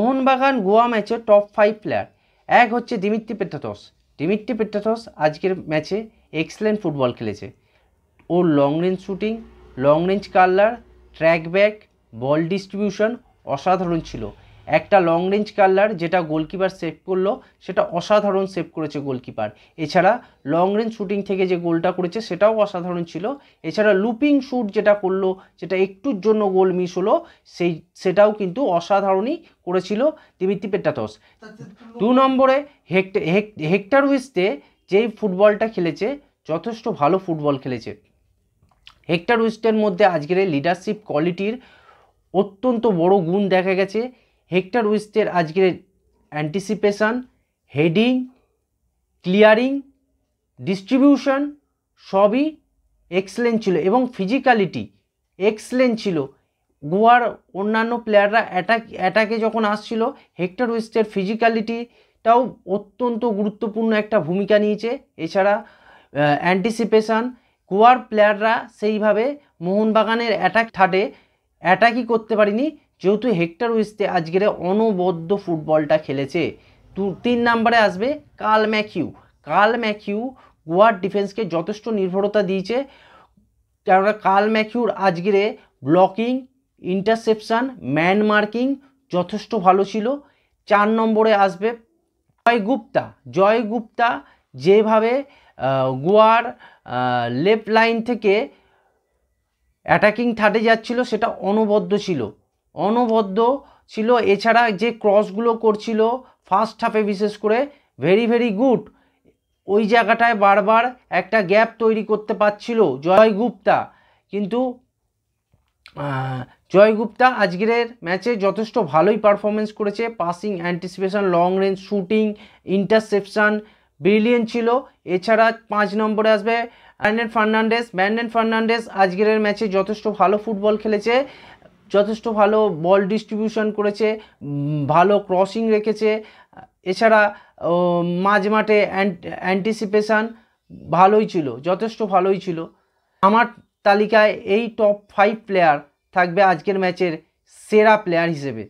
মোহনবাগান গোয়া ম্যাচে top 5 player, এক হচ্ছে দিমিত্রি পেট্রাতস। দিমিত্রি পেট্রাতস আজকের ম্যাচে এক্সেলেন্ট ফুটবল খেলেছে। ওর long range shooting, long range curler, track back, ball distribution অসাধারণ ছিল। একটা লং রেঞ্জ কার্লার যেটা গোলকিপার সেভ করলো, সেটা অসাধারণ সেভ করেছে গোলকিপার। এছাড়া লং রেঞ্জ শ্যুটিং থেকে যে গোলটা করেছে সেটাও অসাধারণ ছিল। এছাড়া লুপিং শ্যুট যেটা করলো, যেটা একটুর জন্য গোল মিস হলো, সেটাও কিন্তু অসাধারণই করেছিল দিমিত্রি পেট্রাতস। 2 নম্বরে হেক্টর উইস্তে যেই ফুটবলটা খেলেছে, যথেষ্ট ভালো ফুটবল খেলেছে। হেক্টর উইস্টের মধ্যে আজকের লিডারশিপ কোয়ালিটির অত্যন্ত বড় গুণ দেখা গেছে। হেক্টর উইস্টের আজকের অ্যান্টিসিপেশন, হেডিং, ক্লিয়ারিং, ডিস্ট্রিবিউশন সবই এক্সেলেন্ট ছিল এবং ফিজিক্যালিটি এক্সেলেন্ট ছিল। গোয়ার অন্যান্য প্লেয়াররা অ্যাটাকে যখন আসছিল, হেক্টর উইস্টের ফিজিক্যালিটিটাও অত্যন্ত গুরুত্বপূর্ণ একটা ভূমিকা নিয়েছে। এছাড়া অ্যান্টিসিপেশন, গোয়ার প্লেয়াররা সেইভাবে মোহনবাগানের অ্যাটাকই করতে পারেনি, যেহেতু হেক্টর উইস্তে আজকের অনবদ্য ফুটবলটা খেলেছে। 3 নম্বরে আসবে কার্ল ম্যাথিউ। কার্ল ম্যাথিউ গোয়ার ডিফেন্সকে যথেষ্ট নির্ভরতা দিয়েছে, কেননা কার্ল ম্যাথিউর আজকের ব্লকিং, ইন্টারসেপশন, ম্যান মার্কিং যথেষ্ট ভালো ছিল। 4 নম্বরে আসবে জয় গুপ্তা যেভাবে গোয়ার লেফট লাইন থেকে অ্যাটাকিং থার্ডে যাচ্ছিল, সেটা অনবদ্য ছিল। এছাড়া যে ক্রসগুলো করছিল ফার্স্ট হাফে বিশেষ করে, ভেরি গুড। ওই জায়গাটায় বারবার একটা গ্যাপ তৈরি করতে পারছিল জয় গুপ্তা, কিন্তু জয় গুপ্তা আজকের ম্যাচে যথেষ্ট ভালোই পারফরমেন্স করেছে। Passing, anticipation, long range shooting, interception brilliant ছিল। এছাড়া 5 নম্বরে আসবে ব্র্যান্ডন ফার্নান্ডেস আজকের ম্যাচে যথেষ্ট ভালো ফুটবল খেলেছে, যথেষ্ট ভালো বল ডিস্ট্রিবিউশন করেছে, ভালো ক্রসিং রেখেছে। এছাড়া মাঝ মাঠে অ্যান্টিসিপেশন ভালোই ছিল, যথেষ্ট ভালোই ছিল। আমার তালিকায় এই টপ 5 প্লেয়ার থাকবে আজকের ম্যাচের সেরা প্লেয়ার হিসেবে।